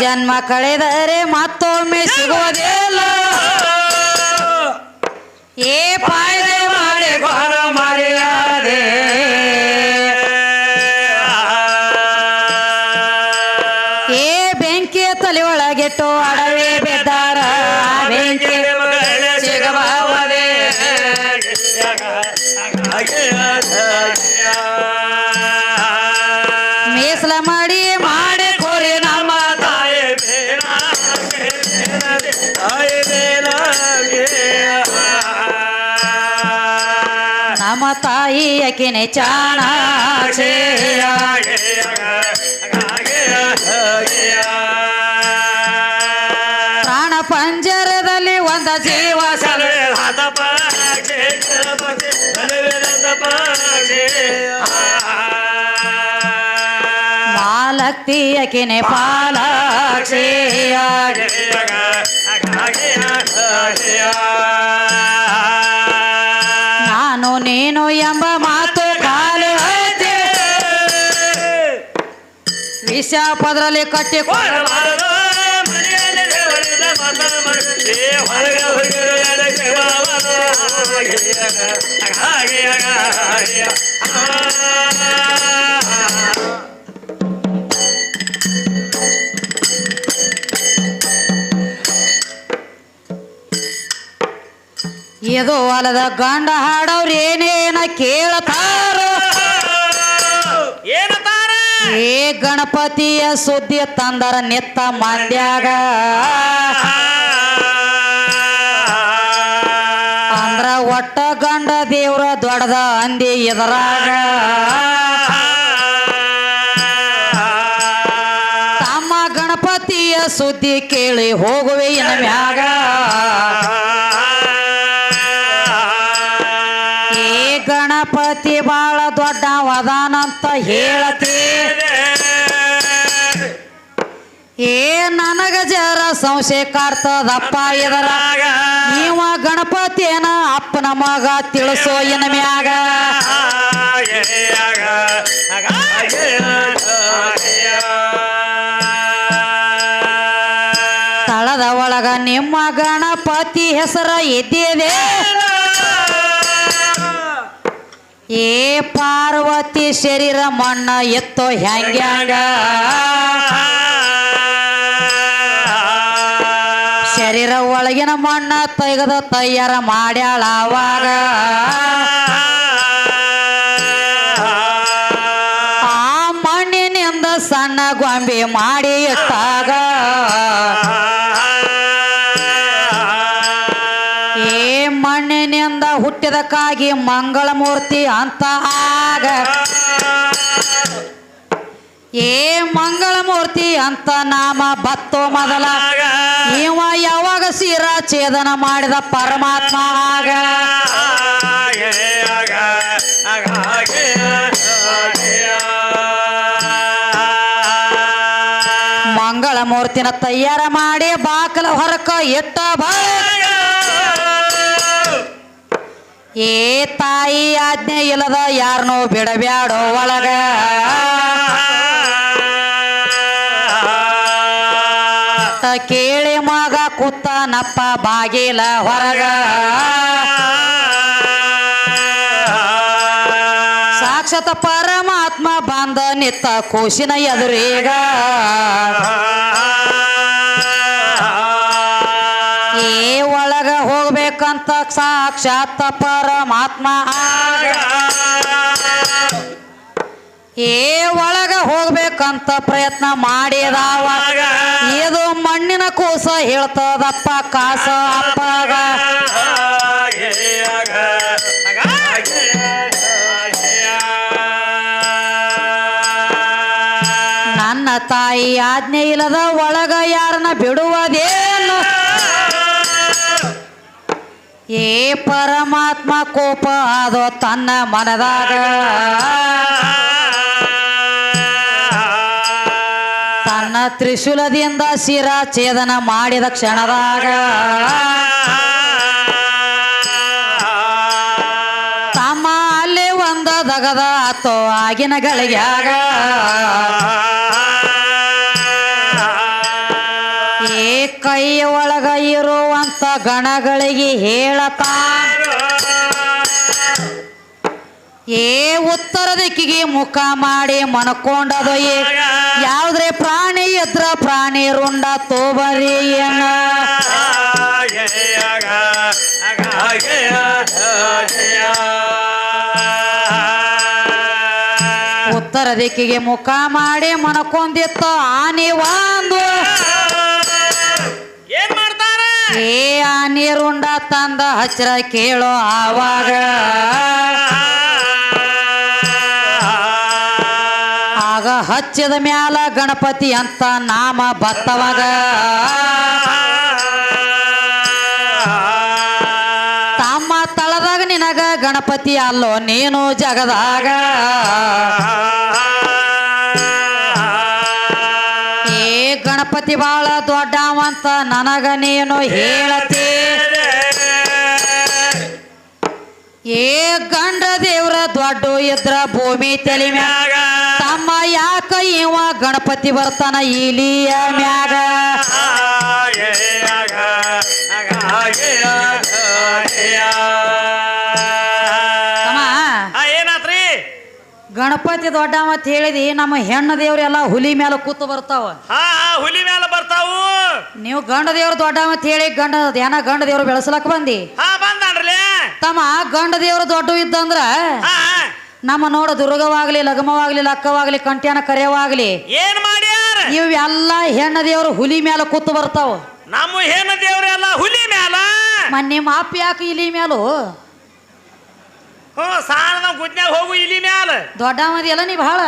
ಜನ್ಮ ಕಳೆದರೆ ಮತ್ತೊಮ್ಮೆ ಸಿಗೋದಿಲ್ಲ ಏ ಪಾಯ್ದೆ ಮಾಡಿ ಘೋರ ಮರ್ಯಾದೆ ಏ ಬೆಂಕಿಯ ತಲೆ ಒಳಗಿಟ್ಟು ಅಡವೆ ಬಿದ್ದಾರ ಬೆಂಕಿ ಸಿಗಬಾವದೆ ಮೀಸಲ ಮಾಡಿ ಮಾಡಿ ಕೋರಿ ನಮ್ಮ ತಾಯಿ ನಮ್ಮ ತಾಯಿ ಅಕಿನೆ ಚಾಣಾಕ್ಷಿ ಪ್ರಾಣ ಪಂಜರದಲ್ಲಿ ಒಂದ ಜೀವ ಸಲೇ ಮಾಲಕ್ತಿ ಅಕಿನೆ ಪಾಲಾಕ್ಷಿ ನಾನು ನೀನು ಎಂಬ ಮಾತು ಕಾಲು ವಿಷ ಪದರಲ್ಲಿ ಕಟ್ಟಿಕೊಂಡು ಇದು ಹೊಲದ ಗಂಡ ಹಾಡವ್ರು ಏನೇನ ಕೇಳ್ತಾರ ಏ ಗಣಪತಿಯ ಸುದ್ದಿ ತಂದರ ನಿತ್ತ ಮಂಡ್ಯಾಗ ಅಂದ್ರ ಒಟ್ಟ ಗಂಡ ದೇವ್ರ ದೊಡ್ಡದ ಅಂದಿ ಇದರಾಗ ತಮ್ಮ ಗಣಪತಿಯ ಸುದ್ದಿ ಕೇಳಿ ಹೋಗುವೆ ಇನ್ನ ಮ್ಯಾಗ ಗಣಪತಿ ಬಾಳ ದೊಡ್ಡವದಾನಂತ ಹೇಳತಿ ಏ ನನಗ ಜರ ಸಂಶಯ ಕಾಡ್ತದಪ್ಪ ಇದರಾಗ ಇವ ಗಣಪತಿಯನ ಅಪ್ಪನ ಮಗ ತಿಳಿಸೋ ಇನ್ನ ಮ್ಯಾಗ ತಳದ ಒಳಗ ನಿಮ್ಮ ಗಣಪತಿ ಹೆಸರ ಇದ್ದಿದೆ ಏ ಪಾರ್ವತಿ ಶರೀರ ಮಣ್ಣ ಎತ್ತೋ ಹ್ಯಾಂಗ್ಯಾಂಗ ಶರೀರ ಒಳಗಿನ ಮಣ್ಣ ತೆಗೆದ ತಯಾರ ಮಾಡ್ಯಾಳ ಅವಾಗ ಆ ಮಣ್ಣಿನಿಂದ ಸಣ್ಣ ಗೊಂಬೆ ಮಾಡಿ ಇಟ್ಟಾಗ ಮಣ್ಣಿನಿಂದ ಹುಟ್ಟಿದಕ್ಕಾಗಿ ಮಂಗಳ ಮೂರ್ತಿ ಅಂತ ಆಗ ಏ ಮಂಗಳ ಮೂರ್ತಿ ಅಂತ ನಾಮ ಬತ್ತೋ ಮೊದಲ ಇವ ಯಾವಾಗ ಶಿರಾ ಛೇದನ ಮಾಡಿದ ಪರಮಾತ್ಮ ಆಗ ಮಂಗಳ ಮೂರ್ತಿನ ತಯಾರ ಮಾಡಿ ಬಾಕಲ ಹೊರಕ ಇಟ್ಟ ಏ ತಾಯಿ ಆಜ್ಞೆ ಇಲ್ಲದ ಯಾರನ್ನೂ ಬಿಡಬ್ಯಾಡೋ ಒಳಗ ಕೇಳಿ ಮಗ ಕೂತನಪ್ಪ ಬಾಗಿಲ ಹೊರಗ ಸಾಕ್ಷಾತ್ ಪರಮಾತ್ಮ ಬಂದ ನಿತ್ತ ಕೋಶಿನ ಎದುರೀಗ ಏ ಒಳಗ ಹೋಗ್ಬೇಕಂತ ಸಾಕ್ಷಾತ್ ಪರಮಾತ್ಮ ಏ ಒಳಗ ಹೋಗ್ಬೇಕಂತ ಪ್ರಯತ್ನ ಮಾಡಿದಾವ ಇದು ಮಣ್ಣಿನ ಕೂಸ ಹೇಳ್ತದಪ್ಪ ಕಾಸ ಅಪ್ಪಗ ನನ್ನ ತಾಯಿ ಆಜ್ಞೆ ಇಲ್ಲದ ಒಳಗ ಯಾರನ್ನ ಬಿಡುವುದೇನು ಏ ಪರಮಾತ್ಮ ಕೋಪ ಅದು ತನ್ನ ಮನದಾಗ ತನ್ನ ತ್ರಿಶೂಲದಿಂದ ಶಿರಾ ಛೇದನ ಮಾಡಿದ ಕ್ಷಣದಾಗ ತಮ್ಮ ಅಲ್ಲಿ ಒಂದ ದಗದ ಆತೋ ಆಗಿನ ಗಳಿಗ್ಯಾಗ ಮಗಳಿಗೆ ಹೇಳತಾ ಏ ಉತ್ತರ ದಿಕ್ಕಿಗೆ ಮುಖ ಮಾಡಿ ಮನಕೊಂಡದು ಯಾವ್ದ್ರೆ ಪ್ರಾಣಿ ಎದ್ರ ಪ್ರಾಣಿ ರುಂಡ ತೋಬರಿ ಏನ ಉತ್ತರ ದಿಕ್ಕಿಗೆ ಮುಖ ಮಾಡಿ ಮನಕೊಂದಿತ್ತು ಆನೆ ಒಂದು ಏನ್ ಮಾಡ್ತಾರ ಏ ಆನೆ ರುಂಡ ತಂದ ಹಚ್ಚರ ಕೇಳೋ ಆವಾಗ ಆಗ ಹಚ್ಚಿದ ಮ್ಯಾಲ ಗಣಪತಿ ಅಂತ ನಾಮ ಬತ್ತವಾಗ ತಮ್ಮ ತಳದಾಗ ನಿನಗ ಗಣಪತಿ ಅಲ್ಲೋ ನೀನು ಜಗದಾಗ ಏ ಗಣಪತಿ ಬಾಳ ದೊಡ್ಡವಂತ ನನಗ ನೀನು ಹೇಳತಿ ಏ ಗಂಡ ದೇವ್ರ ದೊಡ್ಡ ಇದ್ರ ಭೂಮಿ ತಲೆ ಮ್ಯಾಗ ತಮ್ಮ ಯಾಕ ಇವ ಗಣಪತಿ ಬರ್ತಾನ ಇಲಿಯ ಮ್ಯಾಗ ಏನಾತ್ರಿ ಗಣಪತಿ ದೊಡ್ಡ ಮತ್ ಹೇಳಿದಿ ನಮ್ಮ ಹೆಣ್ಣು ದೇವ್ರೆಲ್ಲ ಹುಲಿ ಮೇಲೆ ಕೂತು ಬರ್ತಾವ ಹುಲಿ ಮೇಲೆ ಬರ್ತಾವು ನೀವು ಗಂಡ ದೇವ್ರ ದೊಡ್ಡ ಮತ್ ಹೇಳಿ ಗಂಡ ದೇವ್ರು ಬೆಳೆಸ್ಲಕ್ ಬಂದಿ ಬಂದ್ರಿ ತಮ್ಮ ಗಂಡ ದೇವ್ರ ದೊಡ್ಡ ಇದ್ದಂದ್ರ ನಮ್ಮ ನೋಡ ದುರ್ಗವಾಗ್ಲಿ ಲಗಮವಾಗ್ಲಿ ಲಕ್ಕವಾಗ್ಲಿ ಕಂಟ್ಯಾನ ಕರೆಯವಾಗ್ಲಿ ಏನ್ ಮಾಡ್ಯಾರ ಇವೆಲ್ಲ ಹೆಣ್ಣು ದೇವ್ರು ಹುಲಿ ಮೇಲೆ ಕೂತು ಬರ್ತಾವ ನಮ್ಮ ಹೆಣ್ಣು ದೇವ್ರೆಲ್ಲ ಹುಲಿ ಮ್ಯಾಲ ನಿಮ್ಮ ಅಪ್ಪ ಯಾಕೆ ಇಲಿ ಮೇಲು ಸಾಣದ ಗುಡ್ನ್ಯಾಗ ಹೋಗು ಇಲಿ ಮ್ಯಾಲ ದೊಡ್ಡ ಮದಿ ಎಲ್ಲ ನೀ ಬಹಳ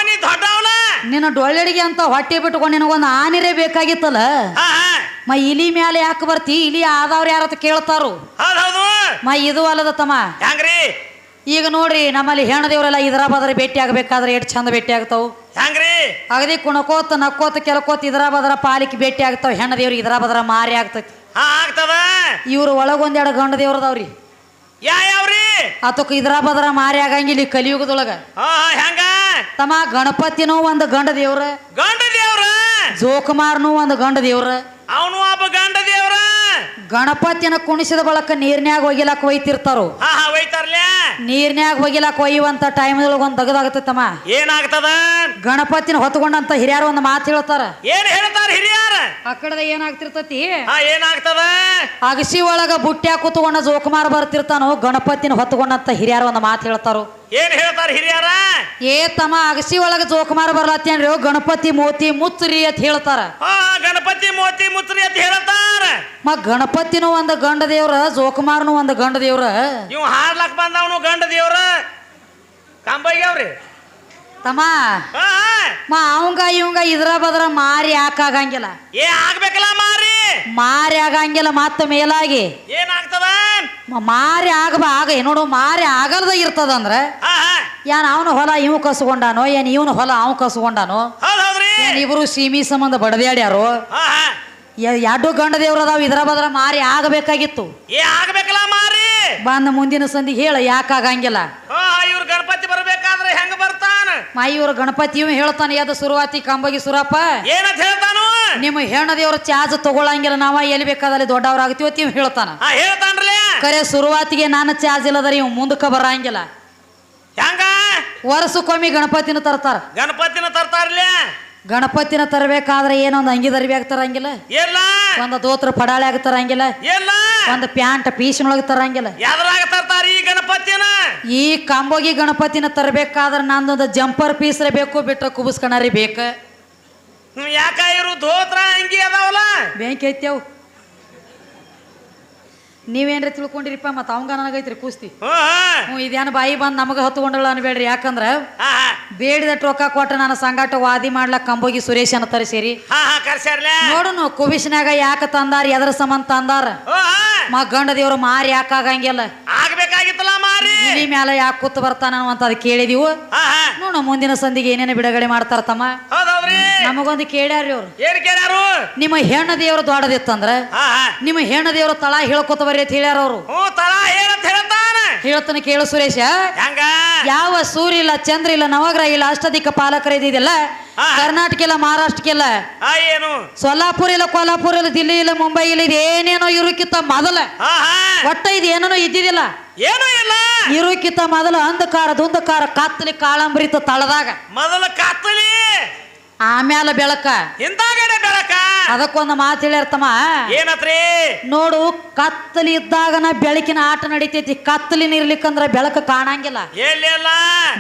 ನೀ ದೊಡ್ಡವಳ ನಿನ್ನ ಡೊಳ್ಳೆಡಿಗೆ ಅಂತ ಹೊಟ್ಟೆ ಬಿಟ್ಕೊಂಡು ನಿನಗೊಂದು ಆನಿರೇ ಬೇಕಾಗಿತ್ತಲ್ಲ ಇಲಿ ಮ್ಯಾಲೆ ಯಾಕೆ ಬರ್ತಿ ಇಲಿ ಆದವ್ರು ಯಾರತ್ತ ಕೇಳ್ತಾರು ಹೌದೌದು ಇದು ಅಲ್ಲದ ತಮ್ಮ ಹೆಂಗ್ರಿ ಈಗ ನೋಡ್ರಿ ನಮ್ಮಲ್ಲಿ ಹೆಣ್ಣು ದೇವರೆಲ್ಲ ಇದರ ಬದ್ರ ಭೇಟಿ ಆಗ್ಬೇಕಾದ್ರೆ ಎಷ್ಟು ಚಂದ ಭೇಟಿ ಆಗ್ತಾವ ಹೆಂಗ್ರಿ ಅಗದಿ ಕುಣಕೋತ ನಕ್ಕೋತ ಕೆಲಕೋತ ಇದರ ಬದ್ರ ಪಾಲಿಕೆ ಭೇಟಿ ಆಗ್ತಾವ ಹೆಣ್ಣು ದೇವ್ರಿಗೆ ಇದರ ಬದ್ರ ಮಾರಿ ಆಗ್ತೈತಿ ಆಗ್ತದ ಇವ್ರು ಒಳಗೊಂದೆರಡು ಗಂಡ ದೇವ್ರದವ್ರಿ ಯಾವ್ರಿ ಅದಕ್ಕೆ ಇದರ ಬದ್ರ ಮಾರಿ ಆಗಂಗಿಲ್ಲ ಈ ಕಲಿಯುಗದೊಳಗ ಹೆಂಗ ತಮ್ಮ ಗಣಪತಿನೂ ಒಂದು ಗಂಡ ದೇವ್ರ ಗಂಡ ದೇವ್ರ ಜೋಕುಮಾರ್ನು ಒಂದು ಗಂಡ ದೇವ್ರ ಅವನು ಒಬ್ಬ ಗಂಡ ದೇವ್ರ ಗಣಪತಿನ ಕುಣಿಸಿದ ಬಳಕ ನೀರ್ನ್ಯಾಗ ಒಗಿಲಾಕ ಒಯ್ತಿರ್ತಾರು ಒಯ್ತಾರ್ಲೆ ನೀರ್ನ್ಯಾಗ ಒಗಿಲಾಕ ಒಯ್ಯುವಂತ ಟೈಮ್ದೊಳಗ ಒಂದ್ ತಗದಾಗತ್ತಮ್ಮ ಏನಾಗ್ತದ ಗಣಪತಿನ ಹೊತ್ಕೊಂಡಂತ ಹಿರಿಯರು ಒಂದು ಮಾತು ಹೇಳ್ತಾರ ಏನ್ ಹೇಳ್ತಾರ ಹಿರಿಯರ ಆ ಕಡೆದ ಏನಾಗ್ತಿರ್ತತಿ ಏನಾಗ್ತದ ಅಗಸಿ ಒಳಗ ಬುಟ್ಟ್ಯಾಗ ಕೂತ್ಕೊಂಡ ಜೋಕುಮಾರ್ ಬರ್ತಿರ್ತಾನೋ ಗಣಪತಿನ ಹೊತ್ಕೊಂಡಂತ ಹಿರಿಯರು ಒಂದು ಮಾತು ಹೇಳ್ತಾರು ಏನ್ ಹೇಳ್ತಾರ ಹಿರಿಯರ ಏ ತಮ್ಮ ಅಗಸಿ ಒಳಗ ಜೋಕುಮಾರ್ ಬರ್ಲತ್ತೇನ್ರಿ ಗಣಪತಿ ಮೋತಿ ಮುತ್ರಿ ಅಂತ ಹೇಳ್ತಾರ ಗಣಪತಿ ಮೋತಿ ಮುತ್ರಿ ಅಂತ ಹೇಳ್ತಾರ ಗಣಪತಿನೂ ಒಂದು ಗಂಡ ದೇವ್ರ ಜೋಕುಮಾರ್ನು ಒಂದು ಗಂಡ ದೇವ್ರ ಇವ್ ಹಾಡ್ಲಕ್ ಬಂದವನು ಗಂಡ ದೇವ್ರ ಕಂಬಗ್ಯಾವ್ರಿ ತಮ್ಮ ಅವಂಗ ಇವಂಗ ಇದ್ರ ಬದ್ರ ಮಾರಿ ಯಾಕಾಗಂಗಿಲ್ಲ ಆಗ್ಬೇಕಲ್ಲ ಮಾರಿ ಆಗಂಗಿಲ್ಲ ಮತ್ತ ಮೇಲಾಗಿ ಏನಾಗ್ತದ ಮಾರಿ ಆಗ ನೋಡು ಮಾರಿ ಆಗಲ್ದ ಇರ್ತದಂದ್ರ ಏನ್ ಅವನು ಹೊಲ ಇವ್ ಕಸ್ಕೊಂಡಾನೋ ಏನ್ ಇವನು ಹೊಲ ಅವ್ ಕಸ್ಕೊಂಡಾನೋ ಏನ್ ಇಬ್ರು ಸೀಮಿ ಸಂಬಂಧ ಬಡದ್ಯಾಡ್ಯಾರು ಎರಡು ಗಂಡ ದೇವ್ರ ಅದಾವ ಇದ್ರ ಬದ್ರ ಮಾರಿ ಆಗಬೇಕಾಗಿತ್ತು ಆಗ್ಬೇಕಲ್ಲ ಮಾರಿ ಬಂದ ಮುಂದಿನ ಸಂದಿ ಹೇಳ ಯಾಕಾಗಂಗಿಲ್ಲ ಇವ್ರ ಗಣಪತಿ ಬರ್ಬೇಕಾದ್ರೆ ಹೆಂಗ ಬರ್ತಾನ ಇವ್ರ ಗಣಪತಿ ಇವ್ ಹೇಳ್ತಾನೆ ಯಾವ್ದು ಸುರುವಾತಿ ಕಂಬಗಿ ಸುರಪ್ಪ ಏನಂತ ಹೇಳ್ತಾನು ನಿಮ್ಮ ಹೆಣ್ಣ ದೇವ್ರ ಚಾರ್ಜ್ ತಗೊಳಂಗಿಲ್ಲ ನಾವ ಎಲ್ಲಿ ಬೇಕಾದಲ್ಲಿ ದೊಡ್ಡವ್ರಾಗ್ತೀವಿ ಇವ್ ಹೇಳ್ತಾನ ಹೇಳ್ತಾನ್ರಲ್ಲ ಕರೆ ಸುರುವಾತಿಗೆ ನಾನು ಚಾರ್ಜ್ ಇಲ್ಲದ್ರ ಇವ್ ಮುಂದಕ್ಕ ಬರಂಗಿಲ್ಲ ಹೆಂಗ ವರ್ಷಕ್ಕೊಮ್ಮೆ ಗಣಪತಿನ ತರ್ತಾರ ಗಣಪತಿನ ತರಬೇಕಾದ್ರೆ ಏನೊಂದು ಅಂಗಿ ದರ್ಬ್ಯಾಗ ತರಂಗಿಲ್ಲ ಒಂದು ದೋತ್ರ ಪಡಾಳೆ ಆಗ ತರಂಗಿಲ್ಲ ಒಂದು ಪ್ಯಾಂಟ್ ಪೀಸಿನೊಳಗೆ ತರಂಗಿಲ್ಲ ಈ ಕಂಬೋಗಿ ಗಣಪತಿನ ತರಬೇಕಾದ್ರೆ ನಂದೊಂದು ಜಂಪರ್ ಪೀಸ್ರೆ ಬೇಕು ಬಿಟ್ರೆ ಕುಬಸ್ಕಣರಿ ಬೇಕ ಯಾಕ ಇರು ದೋತ್ರ ಅಂಗಿ ಅದಾವಲ್ಲ ಬೆಂಕಿ ಐತೆವು ನೀವೇನ್ರಿ ತಿಳ್ಕೊಂಡಿರಿಪ್ಪ ಮತ್ತ ಅವಂಗ ನನಗೈತ್ರಿ ಕುಸ್ತಿ ಇದೇನು ಬಾಯಿ ಬಂದ್ ನಮಗ ಹತ್ಕೊಂಡಳ ಅನ್ಬೇಡ್ರಿ ಯಾಕಂದ್ರ ಬೇಡಿದ ರೊಕ್ಕ ಕೊಟ್ಟ ನಾನು ಸಂಗಾಟ ವಾದಿ ಮಾಡ್ಲಕ್ ಕಂಬೋಗಿ ಸುರೇಶನ ತರಿಸಿರಿ ನೋಡುನು ಕುಬಿಸ್ನಾಗ ಯಾಕ ತಂದಾರ ಎದ್ರ ಸಂಬಂಧ ತಂದಾರ ಗಂಡ ದೇವ್ರು ಮಾರಿ ಯಾಕ ಆಗಂಗಿಲ್ಲ ಆಗ್ಬೇಕಾಗಿತ್ತಲ್ಲ ಮಾರಿ ಇಲಿ ಮ್ಯಾಲ ಯಾಕೆ ಕೂತ್ ಬರ್ತಾನ ಅಂತ ಅದ್ ಕೇಳಿದೀವು ನೋಡು ಮುಂದಿನ ಸಂದಿಗೆ ಏನೇನು ಬಿಡುಗಡೆ ಮಾಡ್ತಾರ ತಮ್ಮ ನಮಗೊಂದು ಕೇಳ್ಯಾರ್ರಿ ಅವ್ರು ಏನ್ ಕೇಳ್ಯಾರು ನಿಮ್ಮ ಹೆಣ್ಣ ದೇವ್ರು ದೊಡ್ಡದಿತ್ತಂದ್ರ ನಿಮ್ಮ ಹೆಣ್ಣ ದೇವ್ರು ತಳ ಹೇಳ್ಕೊತ ಬರ್ರಿ ಅಂತ ಹೇಳ್ಯಾರ ಅವ್ರು ಹೇಳ್ತಾನೆ ಕೇಳು ಸುರೇಶ ಯಾವ ಸೂರ್ಯ ಇಲ್ಲ ಚಂದ್ರ ಇಲ್ಲ ನವಗ್ರಹ ಇಲ್ಲ ಅಷ್ಟದಿಕ್ಕ ಪಾಲಕರ ಇದಿದೆಲ್ಲ ಕರ್ನಾಟಕ ಇಲ್ಲ ಮಹಾರಾಷ್ಟ್ರಕ್ಕೆ ಇಲ್ಲ ಏನು ಸೊಲ್ಲಾಪುರ ಇಲ್ಲ ಕೊಲ್ಲಾಪುರ ಇಲ್ಲ ದಿಲ್ಲಿ ಇಲ್ಲ ಮುಂಬೈ ಇಲ್ಲ ಇದೇನೇನೋ ಇರೋಕ್ಕಿಂತ ಮೊದಲ ಒಟ್ಟ ಇದು ಏನೇನೋ ಇದ್ದಿದ್ದಿಲ್ಲ ಏನೂ ಇಲ್ಲ ಇರೋಕ್ಕಿಂತ ಮೊದಲು ಅಂಧಕಾರ ದುಂಧಕಾರ ಕತ್ತಲಿ ಕಾಳಂಬರಿತ ತಳದಾಗ ಮೊದಲ ಕತ್ತಲಿ ಆಮ್ಯಾಲ ಬೆಳಕ ಹಿಂದಾಗಡೆ ಬೆಳಕ ಅದಕ್ಕೊಂದು ಮಾತು ಹೇಳಿರ್ತಮ್ಮ ಏನತ್ರಿ ನೋಡು ಕತ್ತಲಿ ಇದ್ದಾಗನ ಬೆಳಕಿನ ಆಟ ನಡಿತೈತಿ ಕತ್ತಲಿನ ಇರ್ಲಿಕ್ಕಂದ್ರ ಬೆಳಕು ಕಾಣಂಗಿಲ್ಲ ಎಲ್ಲಿಲ್ಲ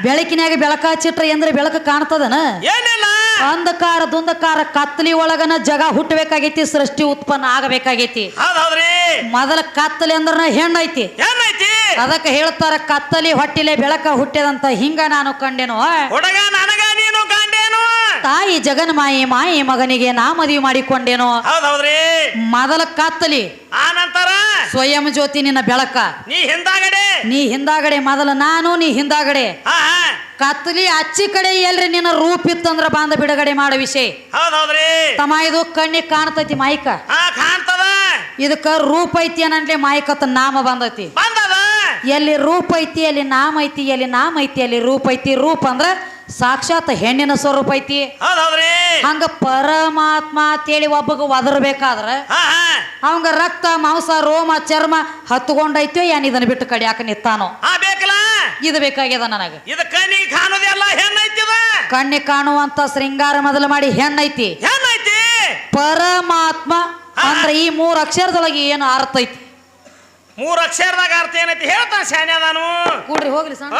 ಬೆಳಕಿನಾಗ ಬೆಳಕ ಹಚ್ಚಿಟ್ರೆ ಅಂದ್ರೆ ಬೆಳಕು ಕಾಣ್ತದನ ಏನಿಲ್ಲ ಅಂಧಕಾರ ದುಂಧಕಾರ ಕತ್ತಲಿ ಒಳಗನ ಜಗ ಹುಟ್ಟಬೇಕಾಗೈತಿ ಸೃಷ್ಟಿ ಉತ್ಪನ್ನ ಆಗಬೇಕಾಗೈತಿ ಹೌದೌದ್ರಿ ಮೊದಲ ಕತ್ತಲಿ ಅಂದ್ರ ಹೆಣ್ಣೈತಿ ಏನೈತಿ ಅದಕ್ಕೆ ಹೇಳ್ತಾರ ಕತ್ತಲಿ ಹೊಟ್ಟಿಲೆ ಬೆಳಕ ಹುಟ್ಟಿದಂತ ಹಿಂಗ ನಾನು ಕಂಡೆನು ಹುಡುಗ ನನಗ ನೀನು ಗಂಡೇನು ತಾಯಿ ಜಗನ್ಮಾಯಿ ಮಾಯಿ ಮಗನಿಗೆ ನಾ ಮದುವೆ ಮಾಡಿಕೊಂಡೇನು ಹೌದೌದ್ರಿ ಮೊದಲ ಕತ್ತಲಿ ಆ ನಂತರ ಸ್ವಯಂ ಜ್ಯೋತಿ ನಿನ್ನ ಬೆಳಕ ನೀ ಹಿಂದಾಗಡೆ ಮೊದಲ ನಾನು ನೀ ಹಿಂದಾಗಡೆ ಕತ್ತಲಿ ಅಚ್ಚಿ ಕಡೆ ಎಲ್ರಿ ನಿನ್ನ ರೂಪ ಇತ್ತಂದ್ರ ಬಾಂಧ ಬಿಡುಗಡೆ ಮಾಡೋ ವಿಷಯ ಹೌದೌದ್ರಿ ತಮ್ಮ ಇದು ಕಣ್ಣಿಗೆ ಕಾಣ್ತೈತಿ ಮಾಯಿಕ ಕಾಣ್ತದ ಇದಕ್ಕ ರೂಪ ಐತಿ ಅನ್ನಂಟ್ಲೆ ಮಾಯಿಕತ್ತ ನಾಮ ಬಂದೈತಿ ಬಂದದ ಎಲ್ಲಿ ರೂಪ ಐತಿ ಅಲ್ಲಿ ನಾಮ ಐತಿ ಎಲ್ಲಿ ನಾಮ ಐತಿ ಅಲ್ಲಿ ರೂಪ ಐತಿ ರೂಪ ಅಂದ್ರ ಸಾಕ್ಷಾತ್ ಹೆಣ್ಣಿನ ಸ್ವರೂಪ ಐತಿ ಹೌದೌದ್ರಿ ಹಂಗ ಪರಮಾತ್ಮ ಅಂತೇಳಿ ಒಬ್ಬಗ ಒದರ್ಬೇಕಾದ್ರ ಅವಂಗ ರಕ್ತ ಮಾಂಸ ರೋಮ ಚರ್ಮ ಹತ್ಕೊಂಡೈತೋ ಏನ್ ಇದನ್ನ ಬಿಟ್ಟು ಕಡಿಯಾಕ ನಿತ್ತಾನೋ ಬೇಕಲ್ಲ ಇದು ಬೇಕಾಗ್ಯದ ನನಗ ಇದು ಕಣ್ಣಿಗೆ ಕಾಣೋದೆಲ್ಲ ಹೆಣ್ಣೈತಿದ ಕಣ್ಣಿಗೆ ಕಾಣುವಂತ ಶೃಂಗಾರ ಮೊದಲು ಮಾಡಿ ಹೆಣ್ಣೈತಿ ಹೆಣ್ಣೈತಿ ಪರಮಾತ್ಮ ಅಂದ್ರ ಈ 3 ಅಕ್ಷರದೊಳಗೆ ಏನು ಅರ್ಥ ಐತಿ 3 ಅಕ್ಷರದಾಗ ಅರ್ಥ ಏನೈತಿ ಹೇಳ್ತಾನ ಶಾನ್ಯ ನಾನು ಕೂಡ್ರಿ ಹೋಗ್ಲಿ ಸಣ್ಣ